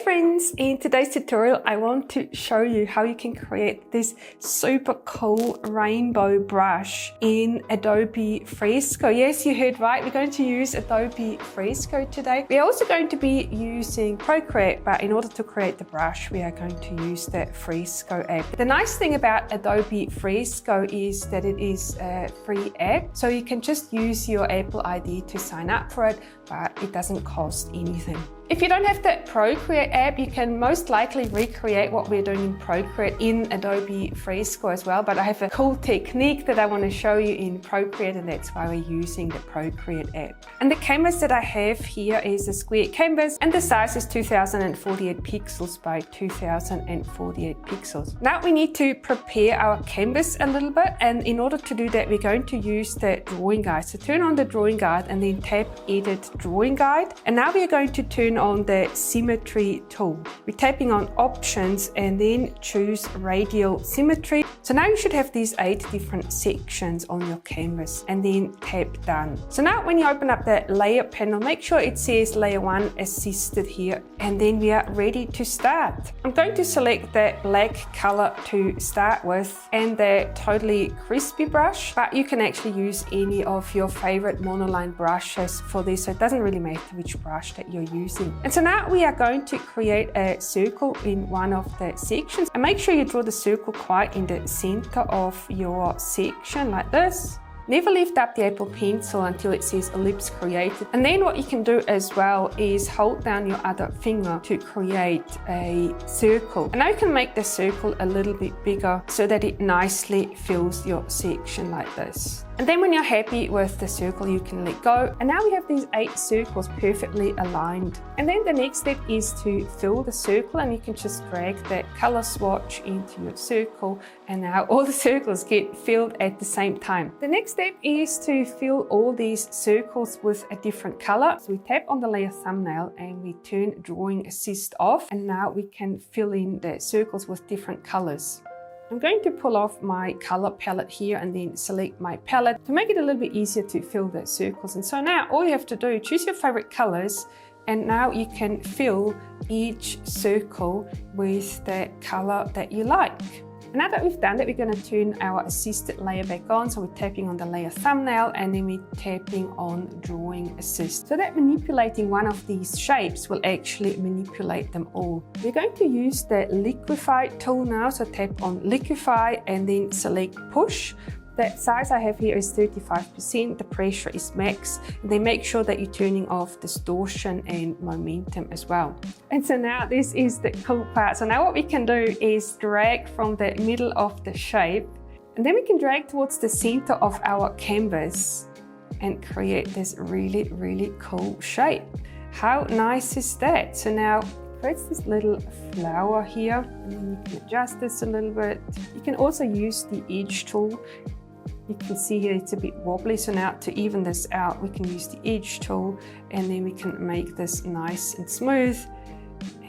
friends, in today's tutorial I want to show you how you can create this super cool rainbow brush in Adobe Fresco. Yes, you heard right, we're going to use Adobe Fresco today. We're also going to be using Procreate, but in order to create the brush we are going to use the Fresco app. The nice thing about Adobe Fresco is that it is a free app, so you can just use your Apple ID to sign up for it, but it doesn't cost anything. If you don't have the Procreate app, you can most likely recreate what we're doing in Procreate in Adobe Fresco as well, but I have a cool technique that I want to show you in Procreate, and that's why we're using the Procreate app. And the canvas that I have here is a square canvas, and the size is 2048 pixels by 2048 pixels. Now we need to prepare our canvas a little bit, and in order to do that we're going to use the drawing guide. So turn on the drawing guide and then tap Edit Drawing Guide, and now we are going to turn on the symmetry tool. We're tapping on options and then choose radial symmetry. So now you should have these 8 different sections on your canvas, and then tap done. So now when you open up the layer panel, make sure it says layer 1 assisted here, and then we are ready to start. I'm going to select the black color to start with and the totally crispy brush, but you can actually use any of your favorite monoline brushes for this, so it doesn't really matter which brush that you're using. And so now we are going to create a circle in one of the sections, and make sure you draw the circle quite in the center of your section like this. Never lift up the Apple Pencil until it says ellipse created. And then what you can do as well is hold down your other finger to create a circle. And now you can make the circle a little bit bigger so that it nicely fills your section like this. And then when you're happy with the circle, you can let go. And now we have these 8 circles perfectly aligned. And then the next step is to fill the circle, and you can just drag the color swatch into your circle, and now all the circles get filled at the same time. The next step is to fill all these circles with a different color. So we tap on the layer thumbnail and we turn drawing assist off, and now we can fill in the circles with different colors. I'm going to pull off my color palette here and then select my palette to make it a little bit easier to fill the circles. And so now all you have to do, choose your favorite colors, and now you can fill each circle with the color that you like. And now that we've done that, we're going to turn our assisted layer back on. So we're tapping on the layer thumbnail and then we're tapping on drawing assist. So that manipulating one of these shapes will actually manipulate them all. We're going to use the Liquify tool now. So tap on Liquify and then select push. The size I have here is 35%, the pressure is max, and then make sure that you're turning off distortion and momentum as well. And so now this is the cool part. So now what we can do is drag from the middle of the shape, and then we can drag towards the center of our canvas and create this really, really cool shape. How nice is that? So now creates this little flower here, and then you can adjust this a little bit. You can also use the edge tool. You can see here it's a bit wobbly, so now to even this out we can use the edge tool, and then we can make this nice and smooth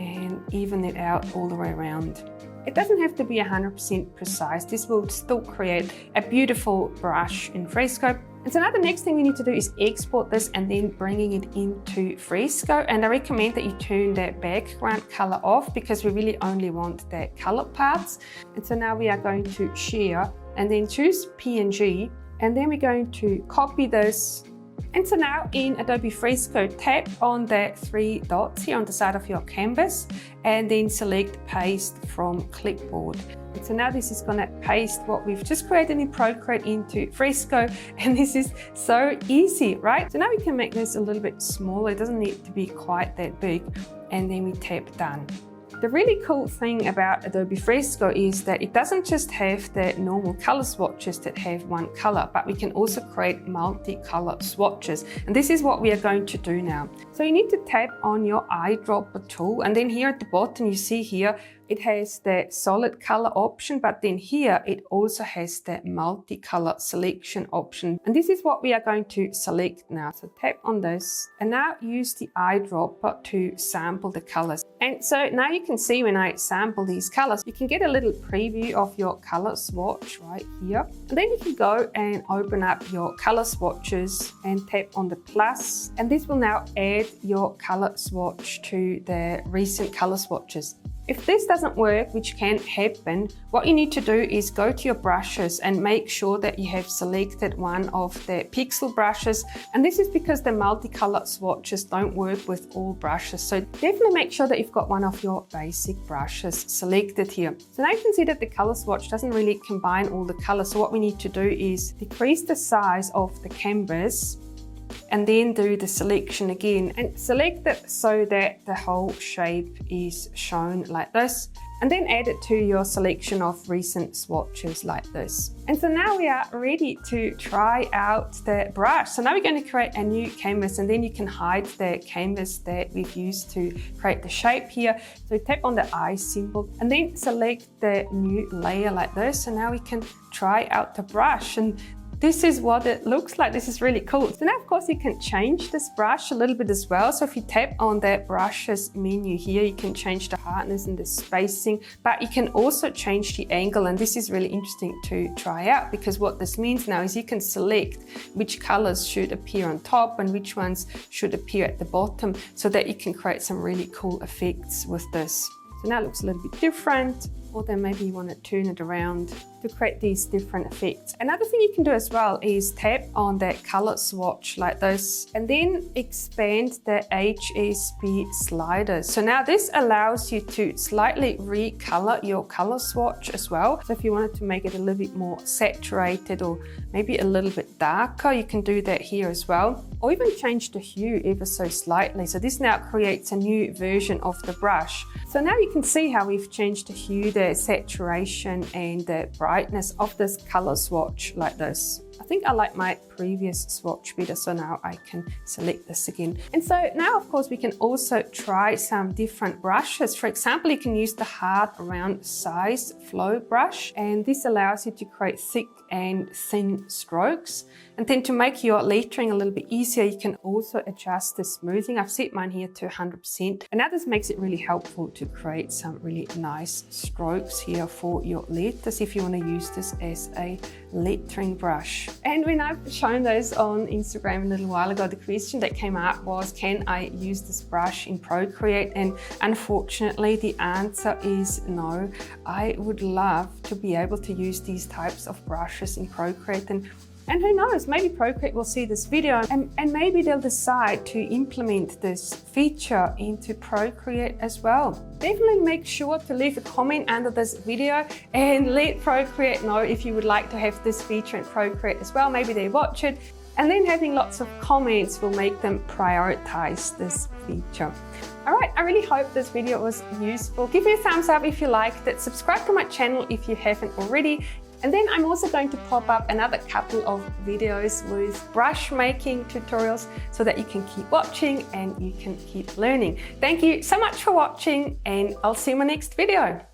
and even it out all the way around. It doesn't have to be 100% precise. This will still create a beautiful brush in Fresco. And so now the next thing we need to do is export this and then bringing it into Fresco. And I recommend that you turn the background color off because we really only want the color parts. And so now we are going to share and then choose PNG, and then we're going to copy this. And so now in Adobe Fresco, tap on the 3 dots here on the side of your canvas and then select paste from clipboard. And so now this is going to paste what we've just created in Procreate into Fresco, and this is so easy, right? So now we can make this a little bit smaller. It doesn't need to be quite that big, and then we tap done. The really cool thing about Adobe Fresco is that it doesn't just have the normal color swatches that have one color, but we can also create multicolor swatches. And this is what we are going to do now. So you need to tap on your eyedropper tool, and then here at the bottom you see here it has the solid color option, but then here it also has the multicolor selection option. And this is what we are going to select now. So tap on this and now use the eyedropper to sample the colors. And so now you can can see when I sample these colors, you can get a little preview of your color swatch right here. And then you can go and open up your color swatches and tap on the plus. And this will now add your color swatch to the recent color swatches. If this doesn't work, which can happen, what you need to do is go to your brushes and make sure that you have selected one of the pixel brushes. And this is because the multicolor swatches don't work with all brushes. So definitely make sure that you've got one of your basic brushes selected here. So now you can see that the color swatch doesn't really combine all the colors. So what we need to do is decrease the size of the canvas and then do the selection again and select it so that the whole shape is shown like this, and then add it to your selection of recent swatches like this. And so now we are ready to try out the brush. So now we're going to create a new canvas, and then you can hide the canvas that we've used to create the shape here. So tap on the eye symbol and then select the new layer like this. And now we can try out the brush, and this is what it looks like. This is really cool. So now, of course, you can change this brush a little bit as well. So if you tap on the brushes menu here, you can change the hardness and the spacing, but you can also change the angle. And this is really interesting to try out, because what this means now is you can select which colors should appear on top and which ones should appear at the bottom, so that you can create some really cool effects with this. So now it looks a little bit different, or then maybe you want to turn it around to create these different effects. Another thing you can do as well is tap on that color swatch like this, and then expand the HSB sliders. So now this allows you to slightly recolor your color swatch as well. So if you wanted to make it a little bit more saturated or maybe a little bit darker, you can do that here as well. Or even change the hue ever so slightly. So this now creates a new version of the brush. So now you can see how we've changed the hue, the saturation and the brightness of this color swatch like this. I think I like my previous swatch better, so now I can select this again. And so now, of course, we can also try some different brushes. For example, you can use the hard round size flow brush, and this allows you to create thick and thin strokes. And then to make your lettering a little bit easier, you can also adjust the smoothing. I've set mine here to 100%. And now this makes it really helpful to create some really nice strokes here for your letters if you want to use this as a lettering brush. And when I've shown those on Instagram a little while ago, the question that came up was, can I use this brush in Procreate? And unfortunately, the answer is no. I would love to be able to use these types of brushes in Procreate, and who knows, maybe Procreate will see this video and maybe they'll decide to implement this feature into Procreate as well. Definitely make sure to leave a comment under this video and let Procreate know if you would like to have this feature in Procreate as well. Maybe they watch it, and then having lots of comments will make them prioritize this feature. All right, I really hope this video was useful. Give me a thumbs up if you liked it. Subscribe to my channel if you haven't already. And then I'm also going to pop up another couple of videos with brush making tutorials so that you can keep watching and you can keep learning. Thank you so much for watching, and I'll see you in my next video.